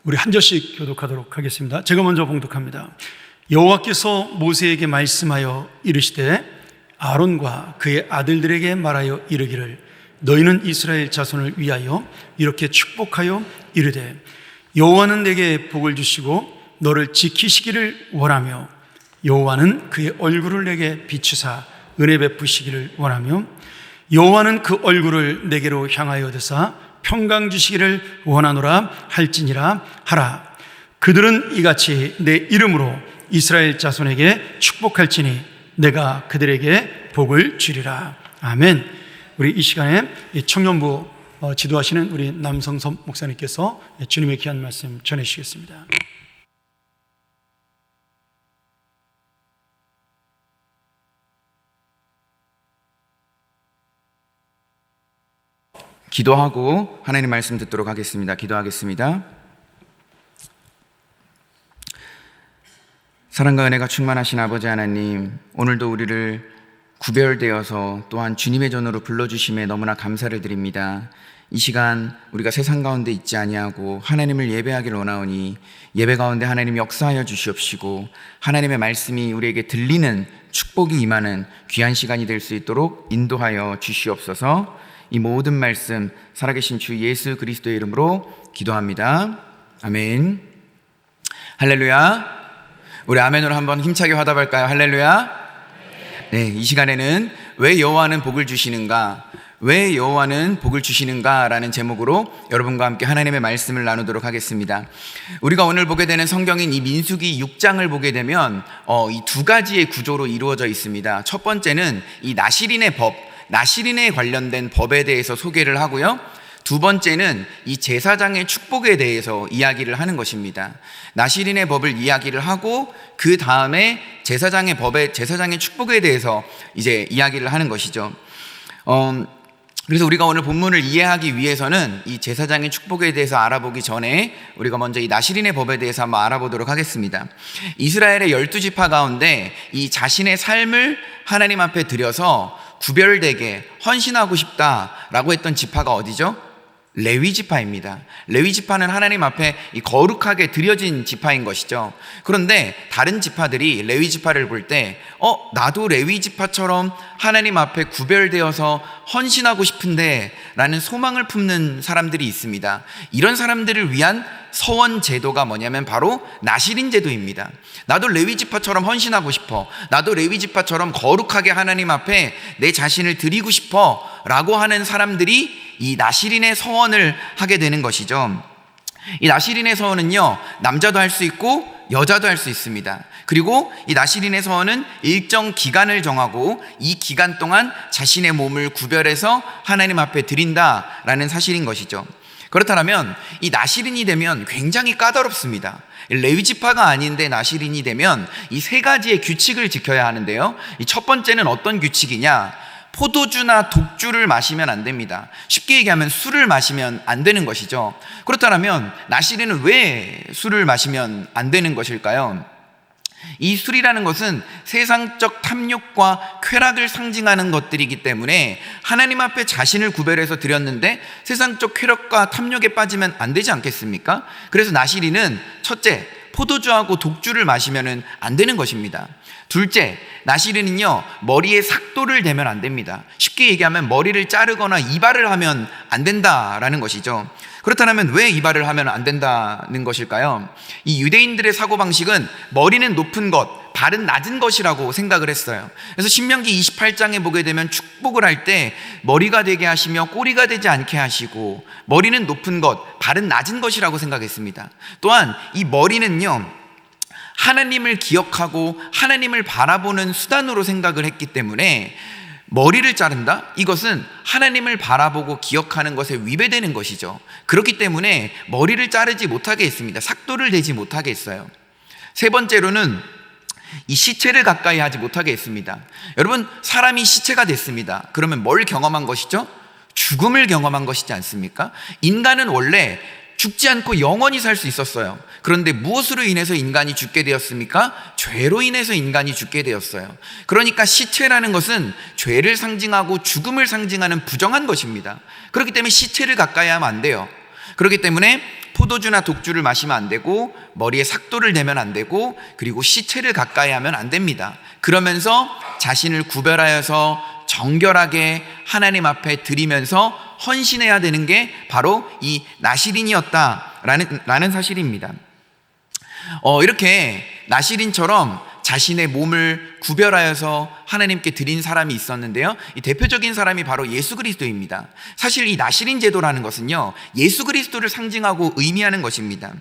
우리 한 절씩 교독하도록 하겠습니다. 제가 먼저 봉독합니다. 여호와께서 모세에게 말씀하여 이르시되 아론과 그의 아들들에게 말하여 이르기를 너희는 이스라엘 자손을 위하여 이렇게 축복하여 이르되 여호와는 내게 복을 주시고 너를 지키시기를 원하며 여호와는 그의 얼굴을 내게 비추사 은혜 베푸시기를 원하며 여호와는 그 얼굴을 내게로 향하여 드사 평강 주시기를 원하노라 할지니라 하라. 그들은 이같이 내 이름으로 이스라엘 자손에게 축복할지니 내가 그들에게 복을 주리라. 아멘. 우리 이 시간에 청년부 지도하시는 우리 남성섭 목사님께서 주님의 귀한 말씀 전해주시겠습니다. 기도하고 하나님 말씀 듣도록 하겠습니다. 기도하겠습니다. 사랑과 은혜가 충만하신 아버지 하나님, 오늘도 우리를 구별되어서 또한 주님의 전으로 불러주심에 너무나 감사를 드립니다. 이 시간 우리가 세상 가운데 있지 아니하고 하나님을 예배하기를 원하오니 예배 가운데 하나님 역사하여 주시옵시고 하나님의 말씀이 우리에게 들리는 축복이 임하는 귀한 시간이 될 수 있도록 인도하여 주시옵소서. 이 모든 말씀 살아계신 주 예수 그리스도의 이름으로 기도합니다. 아멘. 할렐루야. 우리 아멘으로 한번 힘차게 화답할까요? 할렐루야. 네, 이 시간에는 왜 여호와는 복을 주시는가, 왜 여호와는 복을 주시는가 라는 제목으로 여러분과 함께 하나님의 말씀을 나누도록 하겠습니다. 우리가 오늘 보게 되는 성경인 이 민수기 6장을 보게 되면 이 두 가지의 구조로 이루어져 있습니다. 첫 번째는 이 나실인의 법, 나실인에 관련된 법에 대해서 소개를 하고요, 두 번째는 이 제사장의 축복에 대해서 이야기를 하는 것입니다. 나실인의 법을 이야기를 하고 그 다음에 제사장의 법에, 제사장의 축복에 대해서 이제 이야기를 하는 것이죠. 그래서 우리가 오늘 본문을 이해하기 위해서는 이 제사장의 축복에 대해서 알아보기 전에 우리가 먼저 이 나실인의 법에 대해서 한번 알아보도록 하겠습니다. 이스라엘의 12지파 가운데 이 자신의 삶을 하나님 앞에 드려서 구별되게 헌신하고 싶다라고 했던 지파가 어디죠? 레위 지파입니다. 레위 지파는 하나님 앞에 거룩하게 드려진 지파인 것이죠. 그런데 다른 지파들이 레위 지파를 볼 때 나도 레위 지파처럼 하나님 앞에 구별되어서 헌신하고 싶은데 라는 소망을 품는 사람들이 있습니다. 이런 사람들을 위한 서원 제도가 뭐냐면 바로 나실인 제도입니다. 나도 레위 지파처럼 헌신하고 싶어, 나도 레위 지파처럼 거룩하게 하나님 앞에 내 자신을 드리고 싶어 라고 하는 사람들이 이 나실인의 서원을 하게 되는 것이죠. 이 나실인의 서원은요, 남자도 할 수 있고 여자도 할 수 있습니다. 그리고 이 나실인의 서원은 일정 기간을 정하고 이 기간 동안 자신의 몸을 구별해서 하나님 앞에 드린다라는 사실인 것이죠. 그렇다면 이 나실인이 되면 굉장히 까다롭습니다. 레위 지파가 아닌데 나실인이 되면 이 세 가지의 규칙을 지켜야 하는데요, 이 첫 번째는 어떤 규칙이냐? 포도주나 독주를 마시면 안 됩니다. 쉽게 얘기하면 술을 마시면 안 되는 것이죠. 그렇다면 나실인은 왜 술을 마시면 안 되는 것일까요? 이 술이라는 것은 세상적 탐욕과 쾌락을 상징하는 것들이기 때문에 하나님 앞에 자신을 구별해서 드렸는데 세상적 쾌락과 탐욕에 빠지면 안 되지 않겠습니까? 그래서 나실인은 첫째, 포도주하고 독주를 마시면 안 되는 것입니다. 둘째, 나실인은요, 머리에 삭도를 대면 안 됩니다. 쉽게 얘기하면 머리를 자르거나 이발을 하면 안 된다라는 것이죠. 그렇다면 왜 이발을 하면 안 된다는 것일까요? 이 유대인들의 사고방식은 머리는 높은 것, 발은 낮은 것이라고 생각을 했어요. 그래서 신명기 28장에 보게 되면 축복을 할 때 머리가 되게 하시며 꼬리가 되지 않게 하시고 머리는 높은 것, 발은 낮은 것이라고 생각했습니다. 또한 이 머리는요, 하나님을 기억하고 하나님을 바라보는 수단으로 생각을 했기 때문에 머리를 자른다? 이것은 하나님을 바라보고 기억하는 것에 위배되는 것이죠. 그렇기 때문에 머리를 자르지 못하게 했습니다. 삭도를 대지 못하게 했어요. 세 번째로는 이 시체를 가까이 하지 못하게 했습니다. 여러분, 사람이 시체가 됐습니다. 그러면 뭘 경험한 것이죠? 죽음을 경험한 것이지 않습니까? 인간은 원래 죽지 않고 영원히 살 수 있었어요. 그런데 무엇으로 인해서 인간이 죽게 되었습니까? 죄로 인해서 인간이 죽게 되었어요. 그러니까 시체라는 것은 죄를 상징하고 죽음을 상징하는 부정한 것입니다. 그렇기 때문에 시체를 가까이 하면 안 돼요. 그렇기 때문에 포도주나 독주를 마시면 안 되고 머리에 삭도를 내면 안 되고 그리고 시체를 가까이 하면 안 됩니다. 그러면서 자신을 구별하여서 정결하게 하나님 앞에 드리면서 헌신해야 되는 게 바로 이 나시린이었다라는 사실입니다. 이렇게 나시린처럼 자신의 몸을 구별하여서 하나님께 드린 사람이 있었는데요. 이 대표적인 사람이 바로 예수 그리스도입니다. 사실 이 나시린 제도라는 것은요, 예수 그리스도를 상징하고 의미하는 것입니다.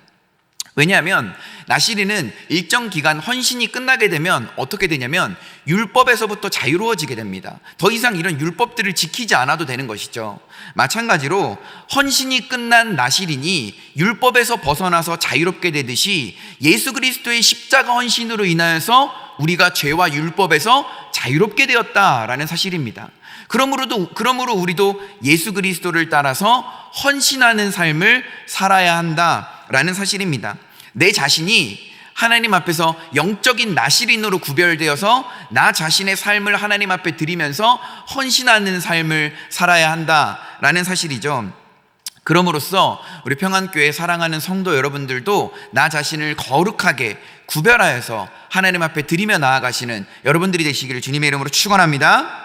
왜냐하면 나시린은 일정 기간 헌신이 끝나게 되면 어떻게 되냐면 율법에서부터 자유로워지게 됩니다. 더 이상 이런 율법들을 지키지 않아도 되는 것이죠. 마찬가지로 헌신이 끝난 나시린이 율법에서 벗어나서 자유롭게 되듯이 예수 그리스도의 십자가 헌신으로 인하여서 우리가 죄와 율법에서 자유롭게 되었다라는 사실입니다. 그러므로 우리도 예수 그리스도를 따라서 헌신하는 삶을 살아야 한다라는 사실입니다. 내 자신이 하나님 앞에서 영적인 나시린으로 구별되어서 나 자신의 삶을 하나님 앞에 드리면서 헌신하는 삶을 살아야 한다라는 사실이죠. 그럼으로써 우리 평안교회 사랑하는 성도 여러분들도 나 자신을 거룩하게 구별하여서 하나님 앞에 드리며 나아가시는 여러분들이 되시기를 주님의 이름으로 축원합니다.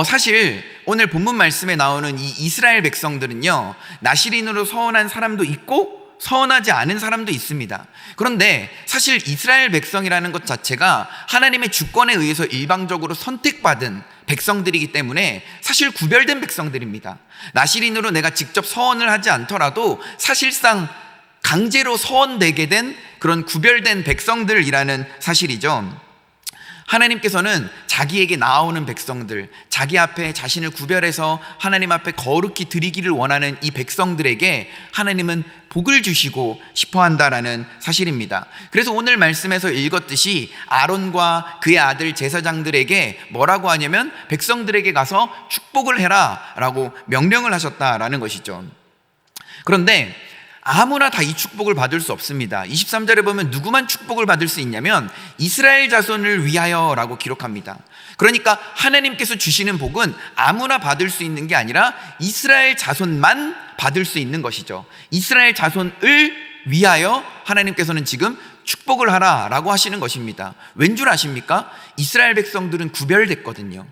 사실 오늘 본문 말씀에 나오는 이 이스라엘 백성들은요, 나시린으로 서원한 사람도 있고 서원하지 않은 사람도 있습니다. 그런데 사실 이스라엘 백성이라는 것 자체가 하나님의 주권에 의해서 일방적으로 선택받은 백성들이기 때문에 사실 구별된 백성들입니다. 나시린으로 내가 직접 서원을 하지 않더라도 사실상 강제로 서원되게 된 그런 구별된 백성들이라는 사실이죠. 하나님께서는 자기에게 나아오는 백성들, 자기 앞에 자신을 구별해서 하나님 앞에 거룩히 드리기를 원하는 이 백성들에게 하나님은 복을 주시고 싶어 한다라는 사실입니다. 그래서 오늘 말씀에서 읽었듯이 아론과 그의 아들 제사장들에게 뭐라고 하냐면 백성들에게 가서 축복을 해라 라고 명령을 하셨다라는 것이죠. 그런데 아무나 다 이 축복을 받을 수 없습니다. 23절에 보면 누구만 축복을 받을 수 있냐면 이스라엘 자손을 위하여 라고 기록합니다. 그러니까 하나님께서 주시는 복은 아무나 받을 수 있는 게 아니라 이스라엘 자손만 받을 수 있는 것이죠. 이스라엘 자손을 위하여 하나님께서는 지금 축복을 하라 라고 하시는 것입니다. 왠 줄 아십니까? 이스라엘 백성들은 구별됐거든요.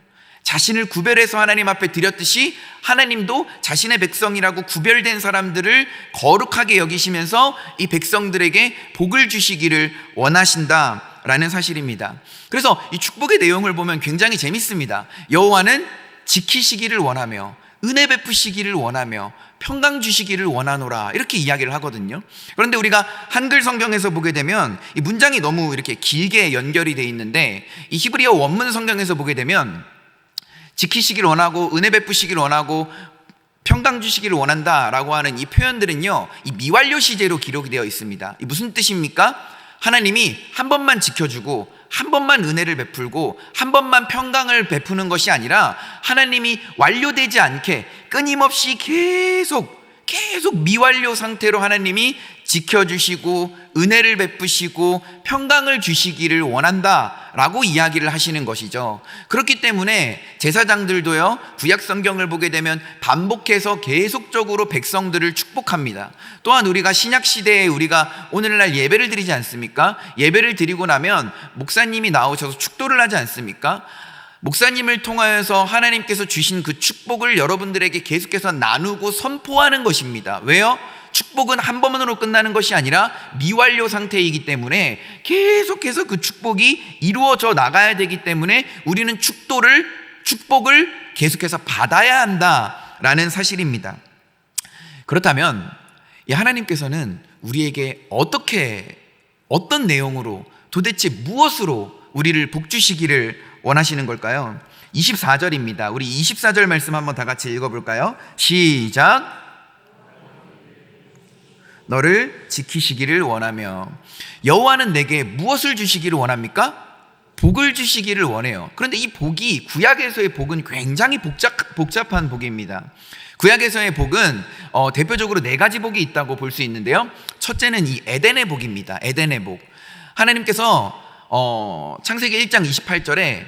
자신을 구별해서 하나님 앞에 드렸듯이 하나님도 자신의 백성이라고 구별된 사람들을 거룩하게 여기시면서 이 백성들에게 복을 주시기를 원하신다라는 사실입니다. 그래서 이 축복의 내용을 보면 굉장히 재밌습니다. 여호와는 지키시기를 원하며 은혜 베푸시기를 원하며 평강 주시기를 원하노라, 이렇게 이야기를 하거든요. 그런데 우리가 한글 성경에서 보게 되면 이 문장이 너무 이렇게 길게 연결이 되어 있는데 이 히브리어 원문 성경에서 보게 되면 지키시기를 원하고 은혜 베푸시기를 원하고 평강 주시기를 원한다라고 하는 이 표현들은요, 이 미완료 시제로 기록이 되어 있습니다. 이 무슨 뜻입니까? 하나님이 한 번만 지켜주고 한 번만 은혜를 베풀고 한 번만 평강을 베푸는 것이 아니라 하나님이 완료되지 않게 끊임없이 계속 미완료 상태로 하나님이 지켜주시고 은혜를 베푸시고 평강을 주시기를 원한다라고 이야기를 하시는 것이죠. 그렇기 때문에 제사장들도요, 구약 성경을 보게 되면 반복해서 계속적으로 백성들을 축복합니다. 또한 우리가 신약 시대에 우리가 오늘날 예배를 드리지 않습니까? 예배를 드리고 나면 목사님이 나오셔서 축도를 하지 않습니까? 목사님을 통하여서 하나님께서 주신 그 축복을 여러분들에게 계속해서 나누고 선포하는 것입니다. 왜요? 축복은 한 번으로 끝나는 것이 아니라 미완료 상태이기 때문에 계속해서 그 축복이 이루어져 나가야 되기 때문에 우리는 축복을 계속해서 받아야 한다라는 사실입니다. 그렇다면 이 하나님께서는 우리에게 어떤 내용으로, 도대체 무엇으로 우리를 복주시기를 원하시는 걸까요? 24절입니다. 우리 24절 말씀 한번 다 같이 읽어볼까요? 시작. 너를 지키시기를 원하며. 여호와는 내게 무엇을 주시기를 원합니까? 복을 주시기를 원해요. 그런데 이 복이, 구약에서의 복은 굉장히 복잡한 복입니다. 구약에서의 복은 대표적으로 4가지 복이 있다고 볼 수 있는데요. 첫째는 이 에덴의 복입니다. 에덴의 복. 하나님께서 창세기 1장 28절에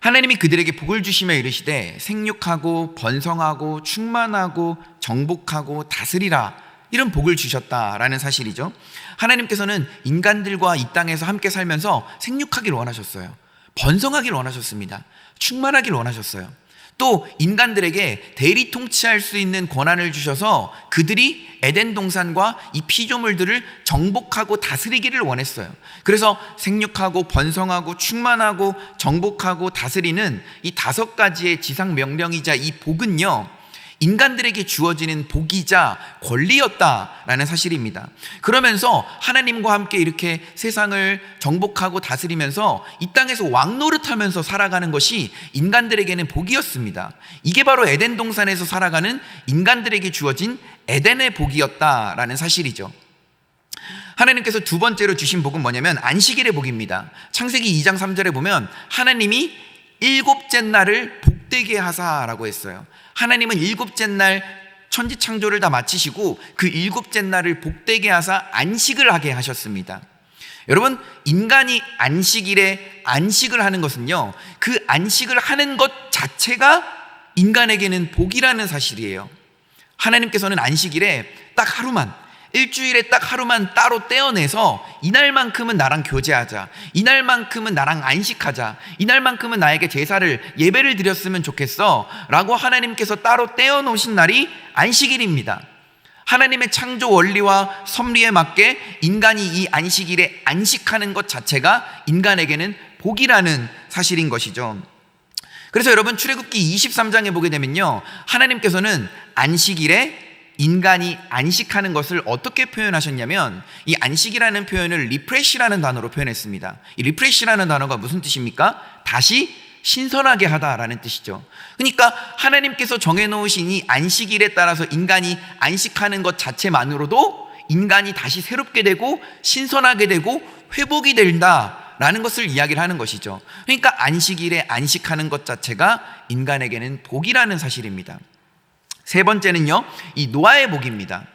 하나님이 그들에게 복을 주시며 이르시되 생육하고 번성하고 충만하고 정복하고 다스리라, 이런 복을 주셨다라는 사실이죠. 하나님께서는 인간들과 이 땅에서 함께 살면서 생육하길 원하셨어요. 번성하길 원하셨습니다. 충만하길 원하셨어요. 또 인간들에게 대리 통치할 수 있는 권한을 주셔서 그들이 에덴 동산과 이 피조물들을 정복하고 다스리기를 원했어요. 그래서 생육하고 번성하고 충만하고 정복하고 다스리는 이 5가지의 지상 명령이자 이 복은요, 인간들에게 주어지는 복이자 권리였다라는 사실입니다. 그러면서 하나님과 함께 이렇게 세상을 정복하고 다스리면서 이 땅에서 왕노릇하면서 살아가는 것이 인간들에게는 복이었습니다. 이게 바로 에덴 동산에서 살아가는 인간들에게 주어진 에덴의 복이었다라는 사실이죠. 하나님께서 두 번째로 주신 복은 뭐냐면 안식일의 복입니다. 창세기 2장 3절에 보면 하나님이 7째 날을 복되게 하사라고 했어요. 하나님은 7째 날 천지 창조를 다 마치시고 그 7째 날을 복되게 하사 안식을 하게 하셨습니다. 여러분, 인간이 안식일에 안식을 하는 것은요, 그 안식을 하는 것 자체가 인간에게는 복이라는 사실이에요. 하나님께서는 안식일에 딱 하루만, 일주일에 딱 하루만 따로 떼어내서 이날만큼은 나랑 교제하자, 이날만큼은 나랑 안식하자, 이날만큼은 나에게 제사를, 예배를 드렸으면 좋겠어 라고 하나님께서 따로 떼어놓으신 날이 안식일입니다. 하나님의 창조 원리와 섭리에 맞게 인간이 이 안식일에 안식하는 것 자체가 인간에게는 복이라는 사실인 것이죠. 그래서 여러분, 출애굽기 23장에 보게 되면요, 하나님께서는 안식일에 인간이 안식하는 것을 어떻게 표현하셨냐면, 이 안식이라는 표현을 리프레시라는 단어로 표현했습니다. 이 리프레시라는 단어가 무슨 뜻입니까? 다시 신선하게 하다라는 뜻이죠. 그러니까 하나님께서 정해놓으신 이 안식일에 따라서 인간이 안식하는 것 자체만으로도 인간이 다시 새롭게 되고 신선하게 되고 회복이 된다라는 것을 이야기를 하는 것이죠. 그러니까 안식일에 안식하는 것 자체가 인간에게는 복이라는 사실입니다. 세 번째는요, 이 노아의 복입니다.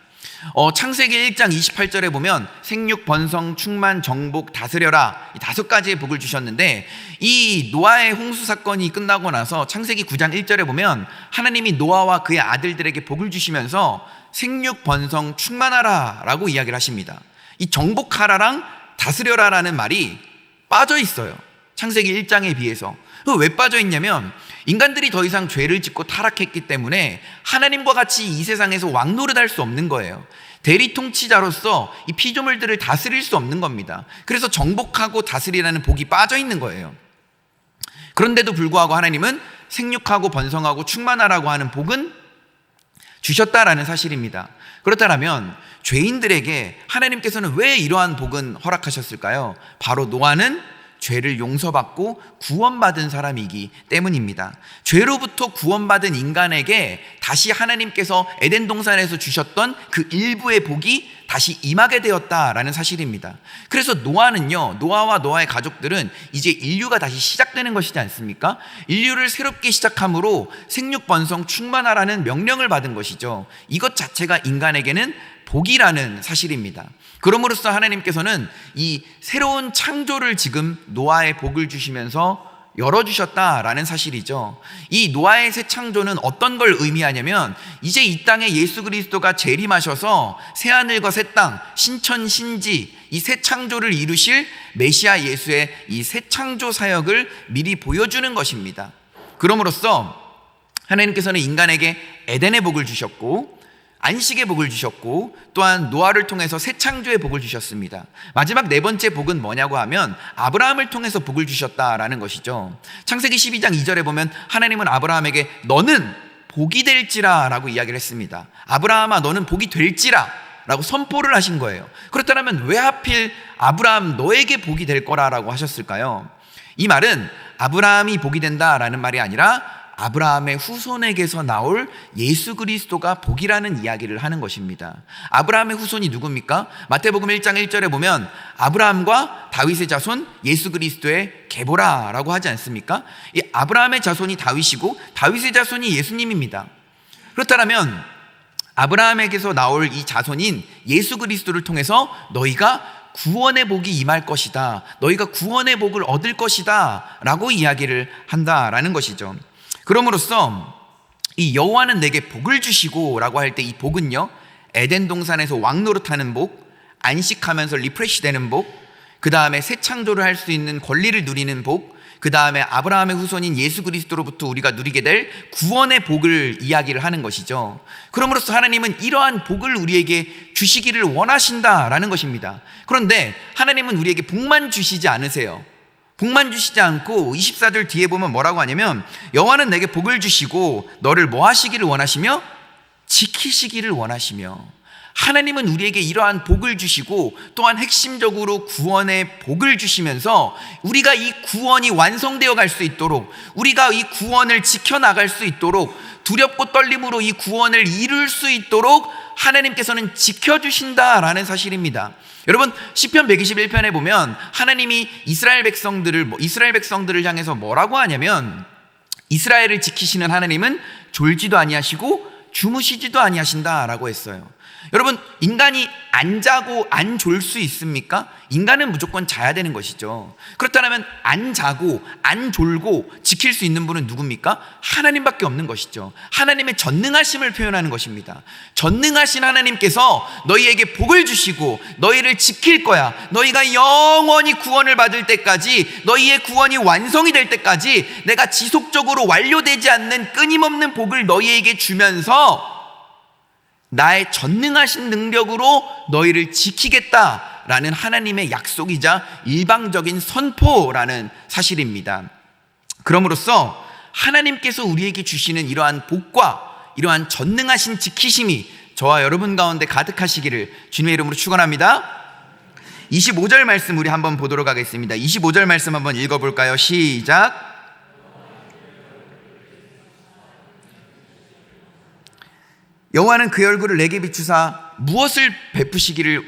창세기 1장 28절에 보면 생육, 번성, 충만, 정복, 다스려라, 이 5가지의 복을 주셨는데, 이 노아의 홍수 사건이 끝나고 나서 창세기 9장 1절에 보면 하나님이 노아와 그의 아들들에게 복을 주시면서 생육, 번성, 충만하라 라고 이야기를 하십니다. 이 정복하라랑 다스려라라는 말이 빠져 있어요, 창세기 1장에 비해서. 왜 빠져 있냐면, 인간들이 더 이상 죄를 짓고 타락했기 때문에 하나님과 같이 이 세상에서 왕노릇할 수 없는 거예요. 대리 통치자로서 이 피조물들을 다스릴 수 없는 겁니다. 그래서 정복하고 다스리라는 복이 빠져 있는 거예요. 그런데도 불구하고 하나님은 생육하고 번성하고 충만하라고 하는 복은 주셨다라는 사실입니다. 그렇다면 죄인들에게 하나님께서는 왜 이러한 복은 허락하셨을까요? 바로 노아는 죄를 용서받고 구원받은 사람이기 때문입니다. 죄로부터 구원받은 인간에게 다시 하나님께서 에덴 동산에서 주셨던 그 일부의 복이 다시 임하게 되었다라는 사실입니다. 그래서 노아는요, 노아와 노아의 가족들은 이제 인류가 다시 시작되는 것이지 않습니까? 인류를 새롭게 시작함으로 생육, 번성, 충만하라는 명령을 받은 것이죠. 이것 자체가 인간에게는 복이라는 사실입니다. 그럼으로써 하나님께서는 이 새로운 창조를 지금 노아의 복을 주시면서 열어주셨다라는 사실이죠. 이 노아의 새 창조는 어떤 걸 의미하냐면, 이제 이 땅에 예수 그리스도가 재림하셔서 새하늘과 새 땅, 신천 신지, 이 새 창조를 이루실 메시아 예수의 이 새 창조 사역을 미리 보여주는 것입니다. 그럼으로써 하나님께서는 인간에게 에덴의 복을 주셨고, 안식의 복을 주셨고, 또한 노아를 통해서 새 창조의 복을 주셨습니다. 마지막 네 번째 복은 뭐냐고 하면 아브라함을 통해서 복을 주셨다라는 것이죠. 창세기 12장 2절에 보면 하나님은 아브라함에게 너는 복이 될지라 라고 이야기를 했습니다. 아브라함아, 너는 복이 될지라 라고 선포를 하신 거예요. 그렇다면 왜 하필 아브라함 너에게 복이 될 거라고 하셨을까요? 이 말은 아브라함이 복이 된다라는 말이 아니라 아브라함의 후손에게서 나올 예수 그리스도가 복이라는 이야기를 하는 것입니다. 아브라함의 후손이 누굽니까? 마태복음 1장 1절에 보면 아브라함과 다윗의 자손 예수 그리스도의 계보라라고 하지 않습니까? 이 아브라함의 자손이 다윗이고 다윗의 자손이 예수님입니다. 그렇다면 아브라함에게서 나올 이 자손인 예수 그리스도를 통해서 너희가 구원의 복이 임할 것이다. 너희가 구원의 복을 얻을 것이다. 라고 이야기를 한다라는 것이죠. 그럼으로써 이 여호와는 내게 복을 주시고 라고 할 때 이 복은요, 에덴 동산에서 왕노릇하는 복, 안식하면서 리프레시 되는 복, 그 다음에 새 창조를 할 수 있는 권리를 누리는 복, 그 다음에 아브라함의 후손인 예수 그리스도로부터 우리가 누리게 될 구원의 복을 이야기를 하는 것이죠. 그러므로써 하나님은 이러한 복을 우리에게 주시기를 원하신다라는 것입니다. 그런데 하나님은 우리에게 복만 주시지 않으세요. 복만 주시지 않고 24절 뒤에 보면 뭐라고 하냐면, 여호와는 내게 복을 주시고 너를 뭐 하시기를 원하시며 지키시기를 원하시며. 하나님은 우리에게 이러한 복을 주시고 또한 핵심적으로 구원의 복을 주시면서 우리가 이 구원이 완성되어 갈 수 있도록, 우리가 이 구원을 지켜나갈 수 있도록, 두렵고 떨림으로 이 구원을 이룰 수 있도록 하나님께서는 지켜주신다라는 사실입니다. 여러분, 시편 121편에 보면 하나님이 이스라엘 백성들을 향해서 뭐라고 하냐면, 이스라엘을 지키시는 하나님은 졸지도 아니하시고 주무시지도 아니하신다라고 했어요. 여러분, 인간이 안 자고 안 졸 수 있습니까? 인간은 무조건 자야 되는 것이죠. 그렇다면 안 자고 안 졸고 지킬 수 있는 분은 누굽니까? 하나님밖에 없는 것이죠. 하나님의 전능하심을 표현하는 것입니다. 전능하신 하나님께서 너희에게 복을 주시고 너희를 지킬 거야. 너희가 영원히 구원을 받을 때까지, 너희의 구원이 완성이 될 때까지 내가 지속적으로 완료되지 않는 끊임없는 복을 너희에게 주면서 나의 전능하신 능력으로 너희를 지키겠다라는 하나님의 약속이자 일방적인 선포라는 사실입니다. 그럼으로써 하나님께서 우리에게 주시는 이러한 복과 이러한 전능하신 지키심이 저와 여러분 가운데 가득하시기를 주님의 이름으로 축원합니다. 25절 말씀 우리 한번 보도록 하겠습니다. 25절 말씀 한번 읽어볼까요? 시작. 여호와는 그의 얼굴을 내게 비추사 무엇을 베푸시기를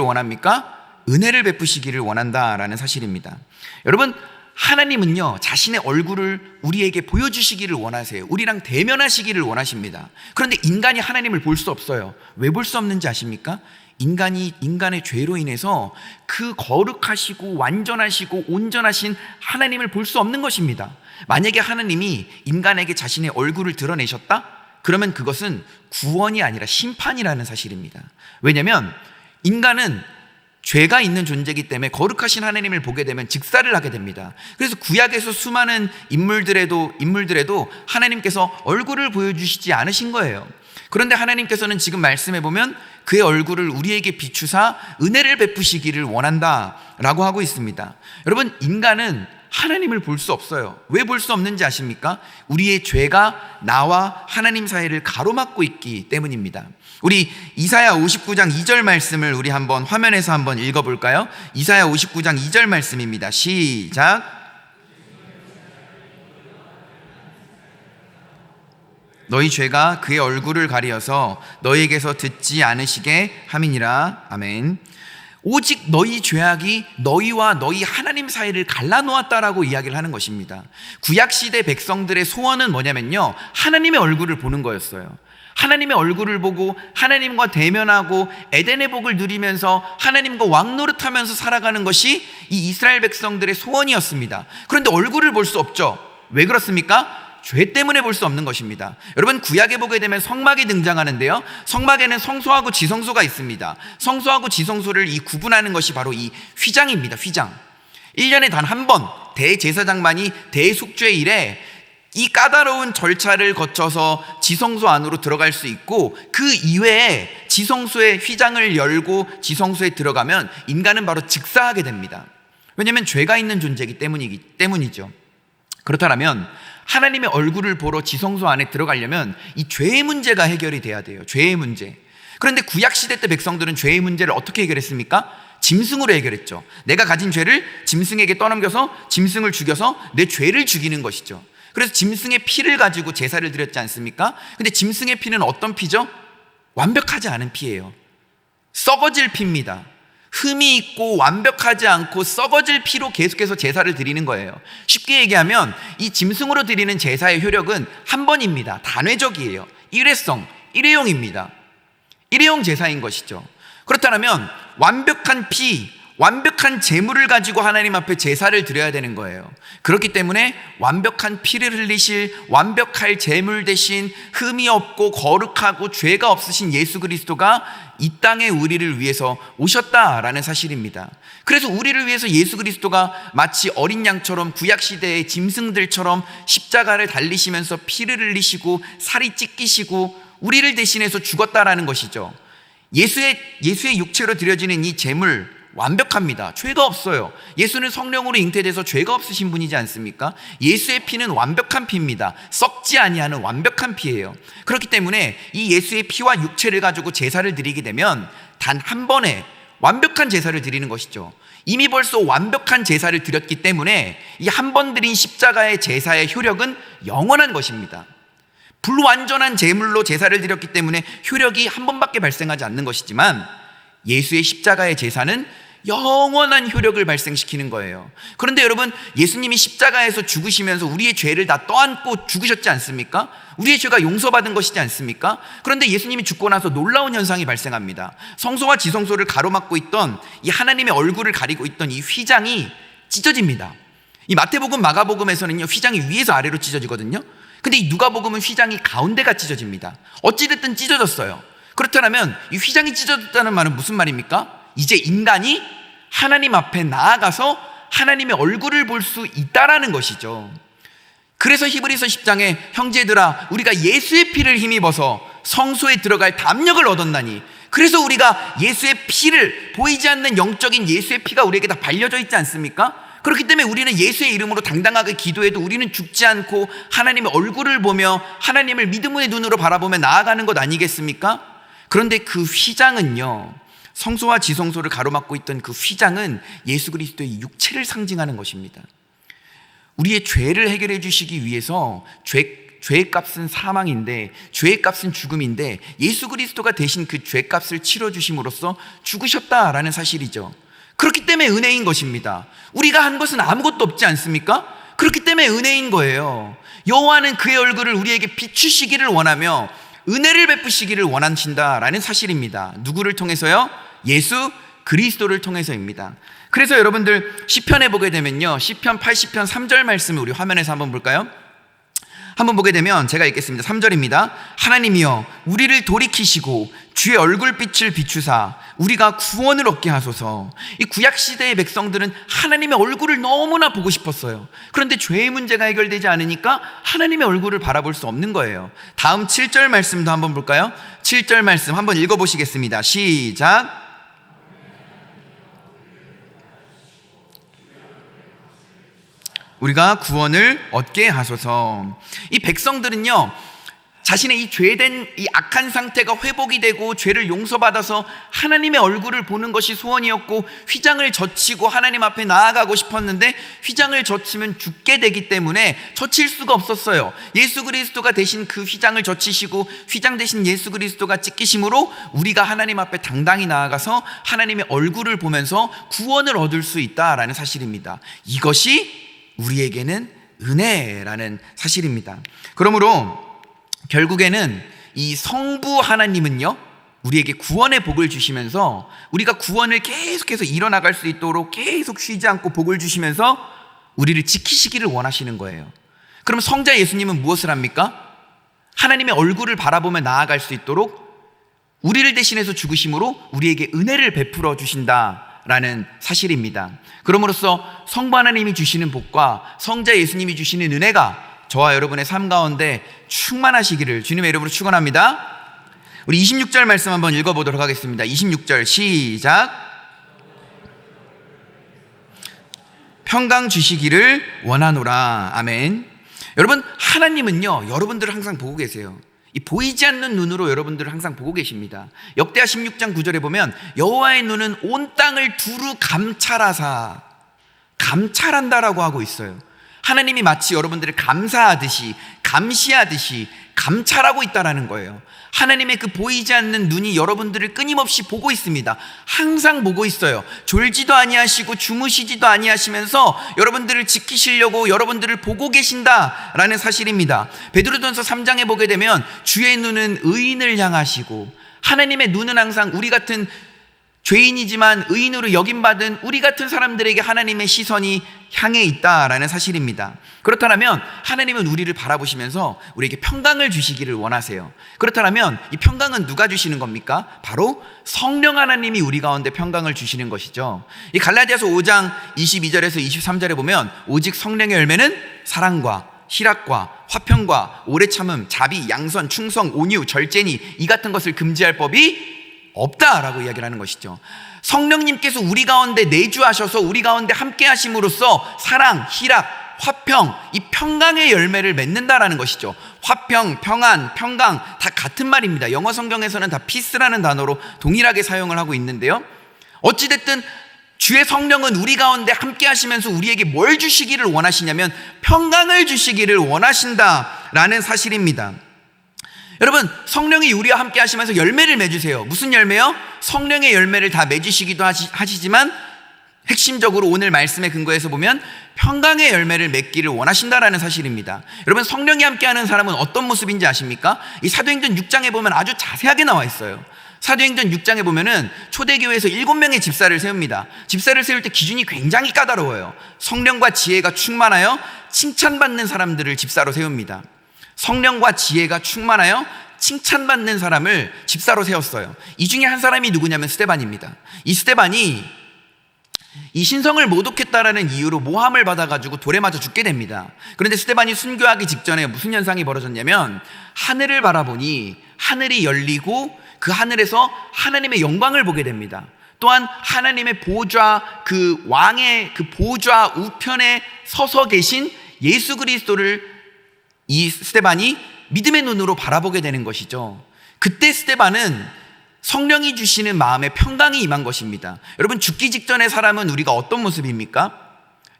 원합니까? 은혜를 베푸시기를 원한다라는 사실입니다. 여러분, 하나님은요, 자신의 얼굴을 우리에게 보여주시기를 원하세요. 우리랑 대면하시기를 원하십니다. 그런데 인간이 하나님을 볼 수 없어요. 왜 볼 수 없는지 아십니까? 인간의 죄로 인해서 그 거룩하시고 완전하시고 온전하신 하나님을 볼 수 없는 것입니다. 만약에 하나님이 인간에게 자신의 얼굴을 드러내셨다? 그러면 그것은 구원이 아니라 심판이라는 사실입니다. 왜냐하면 인간은 죄가 있는 존재이기 때문에 거룩하신 하나님을 보게 되면 직사를 하게 됩니다. 그래서 구약에서 수많은 인물들에도 하나님께서 얼굴을 보여주시지 않으신 거예요. 그런데 하나님께서는 지금 말씀해 보면 그의 얼굴을 우리에게 비추사 은혜를 베푸시기를 원한다라고 하고 있습니다. 여러분, 인간은 하나님을 볼 수 없어요. 왜 볼 수 없는지 아십니까? 우리의 죄가 나와 하나님 사이를 가로막고 있기 때문입니다. 우리 이사야 59장 2절 말씀을 우리 한번 화면에서 한번 읽어볼까요? 이사야 59장 2절 말씀입니다. 시작. 너희 죄가 그의 얼굴을 가리어서 너희에게서 듣지 않으시게 함이니라. 아멘. 오직 너희 죄악이 너희와 너희 하나님 사이를 갈라놓았다라고 이야기를 하는 것입니다. 구약시대 백성들의 소원은 뭐냐면요, 하나님의 얼굴을 보는 거였어요. 하나님의 얼굴을 보고 하나님과 대면하고 에덴의 복을 누리면서 하나님과 왕노릇하면서 살아가는 것이 이 이스라엘 백성들의 소원이었습니다. 그런데 얼굴을 볼 수 없죠. 왜 그렇습니까? 죄 때문에 볼 수 없는 것입니다. 여러분, 구약에 보게 되면 성막이 등장하는데요, 성막에는 성소하고 지성소가 있습니다. 성소하고 지성소를 이 구분하는 것이 바로 이 휘장입니다. 휘장. 1년에 단 한 번 대제사장만이 대속죄일에 이 까다로운 절차를 거쳐서 지성소 안으로 들어갈 수 있고, 그 이외에 지성소의 휘장을 열고 지성소에 들어가면 인간은 바로 직사하게 됩니다. 왜냐하면 죄가 있는 존재이기 때문이죠. 그렇다면 하나님의 얼굴을 보러 지성소 안에 들어가려면 이 죄의 문제가 해결이 돼야 돼요. 죄의 문제. 그런데 구약시대 때 백성들은 죄의 문제를 어떻게 해결했습니까? 짐승으로 해결했죠. 내가 가진 죄를 짐승에게 떠넘겨서 짐승을 죽여서 내 죄를 죽이는 것이죠. 그래서 짐승의 피를 가지고 제사를 드렸지 않습니까? 근데 짐승의 피는 어떤 피죠? 완벽하지 않은 피예요. 썩어질 피입니다. 흠이 있고 완벽하지 않고 썩어질 피로 계속해서 제사를 드리는 거예요. 쉽게 얘기하면 이 짐승으로 드리는 제사의 효력은 한 번입니다. 단회적이에요. 일회성, 일회용입니다. 일회용 제사인 것이죠. 그렇다면 완벽한 피, 완벽한 제물을 가지고 하나님 앞에 제사를 드려야 되는 거예요. 그렇기 때문에 완벽한 피를 흘리실 완벽할 제물 대신 흠이 없고 거룩하고 죄가 없으신 예수 그리스도가 이 땅에 우리를 위해서 오셨다라는 사실입니다. 그래서 우리를 위해서 예수 그리스도가 마치 어린 양처럼 구약시대의 짐승들처럼 십자가를 달리시면서 피를 흘리시고 살이 찢기시고 우리를 대신해서 죽었다라는 것이죠. 예수의 육체로 드려지는 이 제물 완벽합니다. 죄가 없어요. 예수는 성령으로 잉태돼서 죄가 없으신 분이지 않습니까? 예수의 피는 완벽한 피입니다. 썩지 아니하는 완벽한 피예요. 그렇기 때문에 이 예수의 피와 육체를 가지고 제사를 드리게 되면 단 한 번에 완벽한 제사를 드리는 것이죠. 이미 벌써 완벽한 제사를 드렸기 때문에 이 한 번 드린 십자가의 제사의 효력은 영원한 것입니다. 불완전한 제물로 제사를 드렸기 때문에 효력이 한 번밖에 발생하지 않는 것이지만 예수의 십자가의 제사는 영원한 효력을 발생시키는 거예요. 그런데 여러분, 예수님이 십자가에서 죽으시면서 우리의 죄를 다 떠안고 죽으셨지 않습니까? 우리의 죄가 용서받은 것이지 않습니까? 그런데 예수님이 죽고 나서 놀라운 현상이 발생합니다. 성소와 지성소를 가로막고 있던 이 하나님의 얼굴을 가리고 있던 이 휘장이 찢어집니다. 이 마태복음, 마가복음에서는요, 휘장이 위에서 아래로 찢어지거든요. 근데 이 누가복음은 휘장이 가운데가 찢어집니다. 어찌됐든 찢어졌어요. 그렇다면 이 휘장이 찢어졌다는 말은 무슨 말입니까? 이제 인간이 하나님 앞에 나아가서 하나님의 얼굴을 볼 수 있다라는 것이죠. 그래서 히브리서 10장에 형제들아 우리가 예수의 피를 힘입어서 성소에 들어갈 담력을 얻었나니, 그래서 우리가 예수의 피를, 보이지 않는 영적인 예수의 피가 우리에게 다 발려져 있지 않습니까? 그렇기 때문에 우리는 예수의 이름으로 당당하게 기도해도 우리는 죽지 않고 하나님의 얼굴을 보며 하나님을 믿음의 눈으로 바라보며 나아가는 것 아니겠습니까? 그런데 그 휘장은요, 성소와 지성소를 가로막고 있던 그 휘장은 예수 그리스도의 육체를 상징하는 것입니다. 우리의 죄를 해결해 주시기 위해서 죄의 값은 사망인데, 죄의 값은 죽음인데 예수 그리스도가 대신 그 죄값을 치러주심으로써 죽으셨다라는 사실이죠. 그렇기 때문에 은혜인 것입니다. 우리가 한 것은 아무것도 없지 않습니까? 그렇기 때문에 은혜인 거예요. 여호와는 그의 얼굴을 우리에게 비추시기를 원하며 은혜를 베푸시기를 원하신다라는 사실입니다. 누구를 통해서요? 예수 그리스도를 통해서입니다. 그래서 여러분들 시편에 보게 되면요, 시편 80편 3절 말씀을 우리 화면에서 한번 볼까요? 한번 보게 되면 제가 읽겠습니다. 3절입니다. 하나님이여 우리를 돌이키시고 주의 얼굴빛을 비추사 우리가 구원을 얻게 하소서. 이 구약시대의 백성들은 하나님의 얼굴을 너무나 보고 싶었어요. 그런데 죄의 문제가 해결되지 않으니까 하나님의 얼굴을 바라볼 수 없는 거예요. 다음 7절 말씀도 한번 볼까요? 7절 말씀 한번 읽어보시겠습니다. 시작. 우리가 구원을 얻게 하소서. 이 백성들은요, 자신의 이 죄된 이 악한 상태가 회복이 되고 죄를 용서받아서 하나님의 얼굴을 보는 것이 소원이었고, 휘장을 젖히고 하나님 앞에 나아가고 싶었는데 휘장을 젖히면 죽게 되기 때문에 젖힐 수가 없었어요. 예수 그리스도가 대신 그 휘장을 젖히시고 휘장 대신 예수 그리스도가 찢기심으로 우리가 하나님 앞에 당당히 나아가서 하나님의 얼굴을 보면서 구원을 얻을 수 있다라는 사실입니다. 이것이 우리에게는 은혜라는 사실입니다. 그러므로 결국에는 이 성부 하나님은요, 우리에게 구원의 복을 주시면서 우리가 구원을 계속해서 이뤄나갈 수 있도록 계속 쉬지 않고 복을 주시면서 우리를 지키시기를 원하시는 거예요. 그럼 성자 예수님은 무엇을 합니까? 하나님의 얼굴을 바라보며 나아갈 수 있도록 우리를 대신해서 죽으심으로 우리에게 은혜를 베풀어 주신다라는 사실입니다. 그럼으로써 성부 하나님이 주시는 복과 성자 예수님이 주시는 은혜가 저와 여러분의 삶 가운데 충만하시기를 주님의 이름으로 축원합니다. 우리 26절 말씀 한번 읽어보도록 하겠습니다. 26절 시작. 평강 주시기를 원하노라. 아멘. 여러분, 하나님은요, 여러분들을 항상 보고 계세요. 이 보이지 않는 눈으로 여러분들을 항상 보고 계십니다. 역대하 16장 9절에 보면 여호와의 눈은 온 땅을 두루 감찰하사, 감찰한다라고 하고 있어요. 하나님이 마치 여러분들을 감사하듯이, 감시하듯이 감찰하고 있다라는 거예요. 하나님의 그 보이지 않는 눈이 여러분들을 끊임없이 보고 있습니다. 항상 보고 있어요. 졸지도 아니하시고 주무시지도 아니하시면서 여러분들을 지키시려고 여러분들을 보고 계신다라는 사실입니다. 베드로전서 3장에 보게 되면 주의 눈은 의인을 향하시고, 하나님의 눈은 항상 우리 같은 죄인이지만 의인으로 여김받은 우리 같은 사람들에게 하나님의 시선이 향해 있다라는 사실입니다. 그렇다면 하나님은 우리를 바라보시면서 우리에게 평강을 주시기를 원하세요. 그렇다면 이 평강은 누가 주시는 겁니까? 바로 성령 하나님이 우리 가운데 평강을 주시는 것이죠. 이 갈라디아서 5장 22절에서 23절에 보면 오직 성령의 열매는 사랑과 희락과 화평과 오래 참음, 자비, 양선, 충성, 온유, 절제니 이 같은 것을 금지할 법이 없다라고 이야기를 하는 것이죠. 성령님께서 우리 가운데 내주하셔서 우리 가운데 함께 하심으로써 사랑, 희락, 화평, 이 평강의 열매를 맺는다라는 것이죠. 화평, 평안, 평강 다 같은 말입니다. 영어 성경에서는 다 peace라는 단어로 동일하게 사용을 하고 있는데요, 어찌됐든 주의 성령은 우리 가운데 함께 하시면서 우리에게 뭘 주시기를 원하시냐면 평강을 주시기를 원하신다라는 사실입니다. 여러분, 성령이 우리와 함께 하시면서 열매를 맺으세요. 무슨 열매요? 성령의 열매를 다 맺으시기도 하시지만 핵심적으로 오늘 말씀의 근거에서 보면 평강의 열매를 맺기를 원하신다라는 사실입니다. 여러분, 성령이 함께하는 사람은 어떤 모습인지 아십니까? 이 사도행전 6장에 보면 아주 자세하게 나와 있어요. 사도행전 6장에 보면은 초대교회에서 7명의 집사를 세웁니다. 집사를 세울 때 기준이 굉장히 까다로워요. 성령과 지혜가 충만하여 칭찬받는 사람들을 집사로 세웁니다. 성령과 지혜가 충만하여 칭찬받는 사람을 집사로 세웠어요. 이 중에 한 사람이 누구냐면 스데반입니다. 이 스데반이 이 신성을 모독했다라는 이유로 모함을 받아가지고 돌에 맞아 죽게 됩니다. 그런데 스데반이 순교하기 직전에 무슨 현상이 벌어졌냐면 하늘을 바라보니 하늘이 열리고 그 하늘에서 하나님의 영광을 보게 됩니다. 또한 하나님의 보좌, 그 왕의 그 보좌 우편에 서서 계신 예수 그리스도를 이 스데반이 믿음의 눈으로 바라보게 되는 것이죠. 그때 스데반은 성령이 주시는 마음에 평강이 임한 것입니다. 여러분, 죽기 직전의 사람은 우리가 어떤 모습입니까?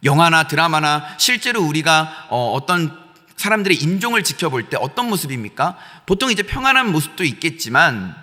영화나 드라마나 실제로 우리가 어떤 사람들의 임종을 지켜볼 때 어떤 모습입니까? 보통 이제 평안한 모습도 있겠지만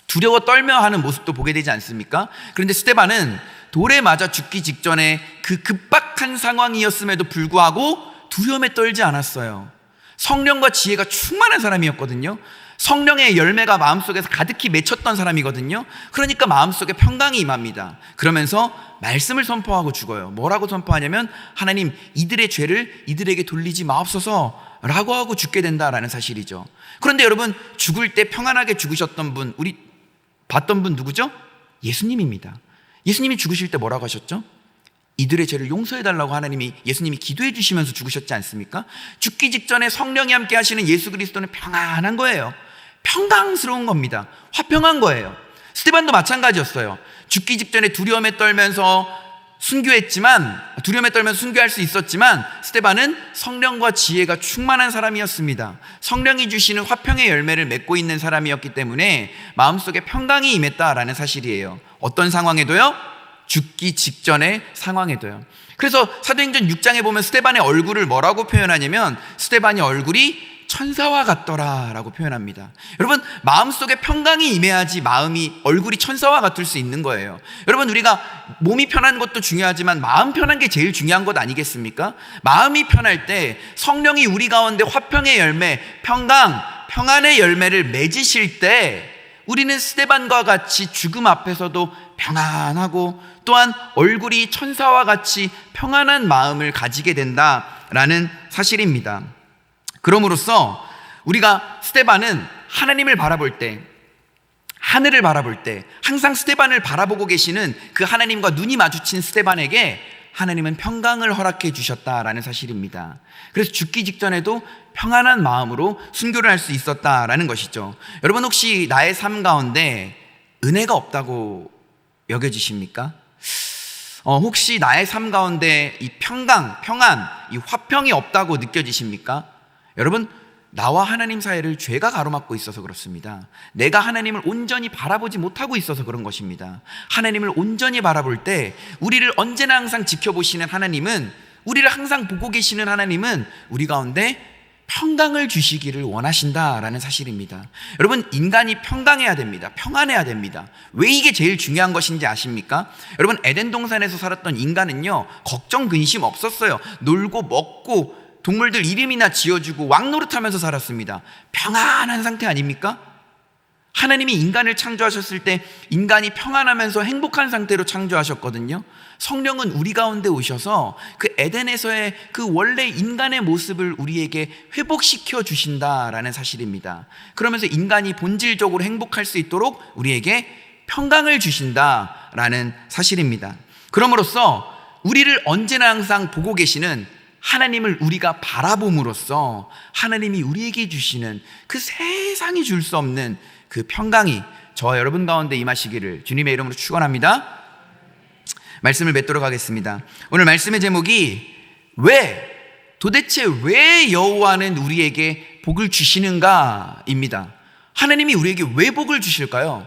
두려워 떨며 하는 모습도 보게 되지 않습니까? 그런데 스데반은 돌에 맞아 죽기 직전에 그 급박한 상황이었음에도 불구하고 두려움에 떨지 않았어요. 성령과 지혜가 충만한 사람이었거든요. 성령의 열매가 마음속에서 가득히 맺혔던 사람이거든요. 그러니까 마음속에 평강이 임합니다. 그러면서 말씀을 선포하고 죽어요. 뭐라고 선포하냐면 하나님, 이들의 죄를 이들에게 돌리지 마옵소서 라고 하고 죽게 된다라는 사실이죠. 그런데 여러분, 죽을 때 평안하게 죽으셨던 분, 우리 봤던 분 누구죠? 예수님입니다. 예수님이 죽으실 때 뭐라고 하셨죠? 이들의 죄를 용서해달라고 예수님이 기도해 주시면서 죽으셨지 않습니까? 죽기 직전에 성령이 함께 하시는 예수 그리스도는 평안한 거예요. 평강스러운 겁니다. 화평한 거예요. 스데반도 마찬가지였어요. 죽기 직전에 두려움에 떨면서 순교할 수 있었지만 스데반은 성령과 지혜가 충만한 사람이었습니다. 성령이 주시는 화평의 열매를 맺고 있는 사람이었기 때문에 마음속에 평강이 임했다라는 사실이에요. 어떤 상황에도요? 죽기 직전의 상황에도요. 그래서 사도행전 6장에 보면 스데반의 얼굴을 뭐라고 표현하냐면 스데반의 얼굴이 천사와 같더라 라고 표현합니다. 여러분, 마음속에 평강이 임해야지 얼굴이 천사와 같을 수 있는 거예요. 여러분, 우리가 몸이 편한 것도 중요하지만 마음 편한 게 제일 중요한 것 아니겠습니까? 마음이 편할 때 성령이 우리 가운데 화평의 열매, 평안의 열매를 맺으실 때 우리는 스데반과 같이 죽음 앞에서도 평안하고 또한 얼굴이 천사와 같이 평안한 마음을 가지게 된다라는 사실입니다. 그럼으로써 우리가 스데반은 하나님을 바라볼 때, 하늘을 바라볼 때 항상 스데반을 바라보고 계시는 그 하나님과 눈이 마주친 스데반에게 하나님은 평강을 허락해 주셨다라는 사실입니다. 그래서 죽기 직전에도 평안한 마음으로 순교를 할 수 있었다라는 것이죠. 여러분, 혹시 나의 삶 가운데 은혜가 없다고 여겨지십니까? 혹시 나의 삶 가운데 이 평안, 이 화평이 없다고 느껴지십니까? 여러분, 나와 하나님 사이를 죄가 가로막고 있어서 그렇습니다. 내가 하나님을 온전히 바라보지 못하고 있어서 그런 것입니다. 하나님을 온전히 바라볼 때 우리를 언제나 항상 지켜보시는 하나님은, 우리를 항상 보고 계시는 하나님은 우리 가운데 평강을 주시기를 원하신다라는 사실입니다. 여러분, 인간이 평강해야 됩니다. 평안해야 됩니다. 왜 이게 제일 중요한 것인지 아십니까? 여러분, 에덴 동산에서 살았던 인간은요, 걱정 근심 없었어요. 놀고 먹고 동물들 이름이나 지어주고 왕노릇하면서 살았습니다. 평안한 상태 아닙니까? 하나님이 인간을 창조하셨을 때 인간이 평안하면서 행복한 상태로 창조하셨거든요. 성령은 우리 가운데 오셔서 그 에덴에서의 그 원래 인간의 모습을 우리에게 회복시켜 주신다라는 사실입니다. 그러면서 인간이 본질적으로 행복할 수 있도록 우리에게 평강을 주신다라는 사실입니다. 그럼으로써 우리를 언제나 항상 보고 계시는 하나님을 우리가 바라봄으로써 하나님이 우리에게 주시는 그 세상이 줄 수 없는 그 평강이 저와 여러분 가운데 임하시기를 주님의 이름으로 축원합니다. 말씀을 맺도록 하겠습니다. 오늘 말씀의 제목이 도대체 왜 여호와는 우리에게 복을 주시는가입니다. 하나님이 우리에게 왜 복을 주실까요?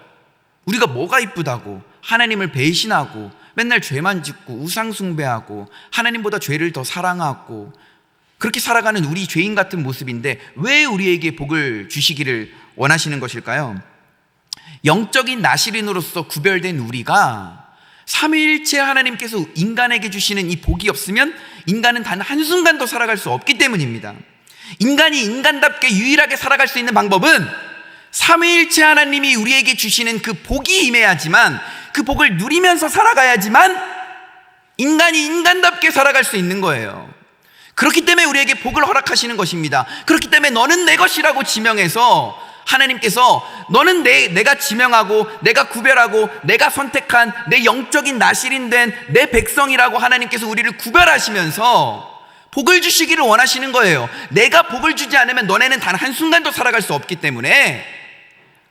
우리가 뭐가 이쁘다고 하나님을 배신하고 맨날 죄만 짓고 우상 숭배하고 하나님보다 죄를 더 사랑하고 그렇게 살아가는 우리 죄인 같은 모습인데 왜 우리에게 복을 주시기를 원하시는 것일까요? 영적인 나실인으로서 구별된 우리가 삼위일체 하나님께서 인간에게 주시는 이 복이 없으면 인간은 단 한순간도 살아갈 수 없기 때문입니다. 인간이 인간답게 유일하게 살아갈 수 있는 방법은 삼위일체 하나님이 우리에게 주시는 그 복이 임해야지만, 그 복을 누리면서 살아가야지만 인간이 인간답게 살아갈 수 있는 거예요. 그렇기 때문에 우리에게 복을 허락하시는 것입니다. 그렇기 때문에 너는 내 것이라고 지명해서 하나님께서 너는 내가 지명하고 내가 구별하고 내가 선택한 내 영적인 나실인 된 내 백성이라고 하나님께서 우리를 구별하시면서 복을 주시기를 원하시는 거예요. 내가 복을 주지 않으면 너네는 단 한순간도 살아갈 수 없기 때문에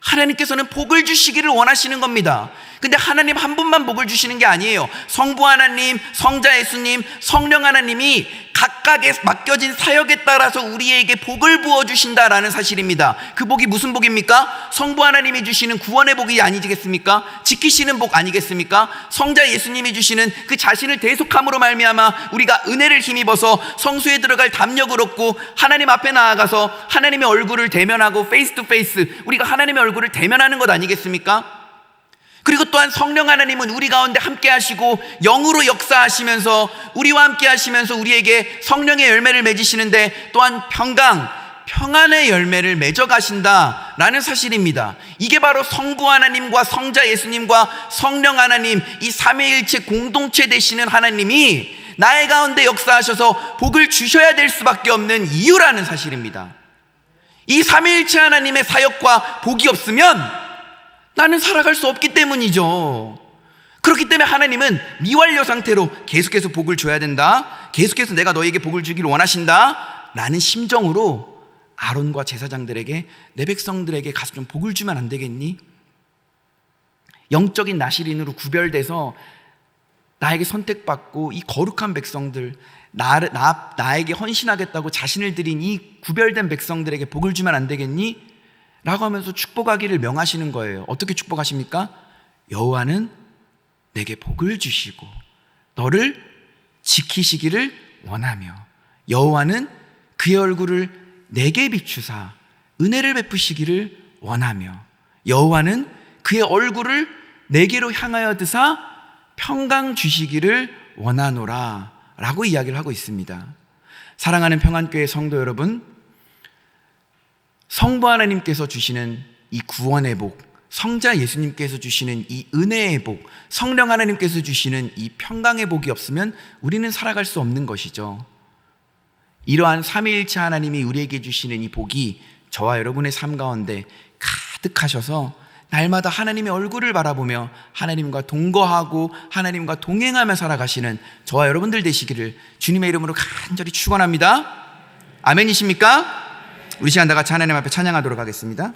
하나님께서는 복을 주시기를 원하시는 겁니다. 근데 하나님 한 분만 복을 주시는 게 아니에요. 성부 하나님, 성자 예수님, 성령 하나님이 각각의 맡겨진 사역에 따라서 우리에게 복을 부어주신다라는 사실입니다. 그 복이 무슨 복입니까? 성부 하나님이 주시는 구원의 복이 아니겠습니까? 지키시는 복 아니겠습니까? 성자 예수님이 주시는 그 자신을 대속함으로 말미암아 우리가 은혜를 힘입어서 성수에 들어갈 담력을 얻고 하나님 앞에 나아가서 하나님의 얼굴을 대면하고 페이스 투 페이스 우리가 하나님의 얼굴을 대면하는 것 아니겠습니까? 그리고 또한 성령 하나님은 우리 가운데 함께 하시고 영으로 역사하시면서 우리와 함께 하시면서 우리에게 성령의 열매를 맺으시는데 또한 평안의 열매를 맺어 가신다라는 사실입니다. 이게 바로 성부 하나님과 성자 예수님과 성령 하나님, 이 삼위일체 공동체 되시는 하나님이 나의 가운데 역사하셔서 복을 주셔야 될 수밖에 없는 이유라는 사실입니다. 이 삼위일체 하나님의 사역과 복이 없으면 나는 살아갈 수 없기 때문이죠. 그렇기 때문에 하나님은 미완료 상태로 계속해서 복을 줘야 된다, 계속해서 내가 너에게 복을 주기를 원하신다 라는 심정으로 아론과 제사장들에게, 내 백성들에게 가서 좀 복을 주면 안 되겠니? 영적인 나실인으로 구별돼서 나에게 선택받고 이 거룩한 백성들, 나에게 헌신하겠다고 자신을 드린 이 구별된 백성들에게 복을 주면 안 되겠니? 라고 하면서 축복하기를 명하시는 거예요. 어떻게 축복하십니까? 여호와는 내게 복을 주시고 너를 지키시기를 원하며 여호와는 그의 얼굴을 내게 비추사 은혜를 베푸시기를 원하며 여호와는 그의 얼굴을 내게로 향하여 드사 평강 주시기를 원하노라 라고 이야기를 하고 있습니다. 사랑하는 평안교회 성도 여러분, 성부 하나님께서 주시는 이 구원의 복, 성자 예수님께서 주시는 이 은혜의 복, 성령 하나님께서 주시는 이 평강의 복이 없으면 우리는 살아갈 수 없는 것이죠. 이러한 삼위일체 하나님이 우리에게 주시는 이 복이 저와 여러분의 삶 가운데 가득하셔서 날마다 하나님의 얼굴을 바라보며 하나님과 동거하고 하나님과 동행하며 살아가시는 저와 여러분들 되시기를 주님의 이름으로 간절히 축원합니다. 아멘이십니까? 우리 시간 다 같이 하나님 앞에 찬양하도록 하겠습니다.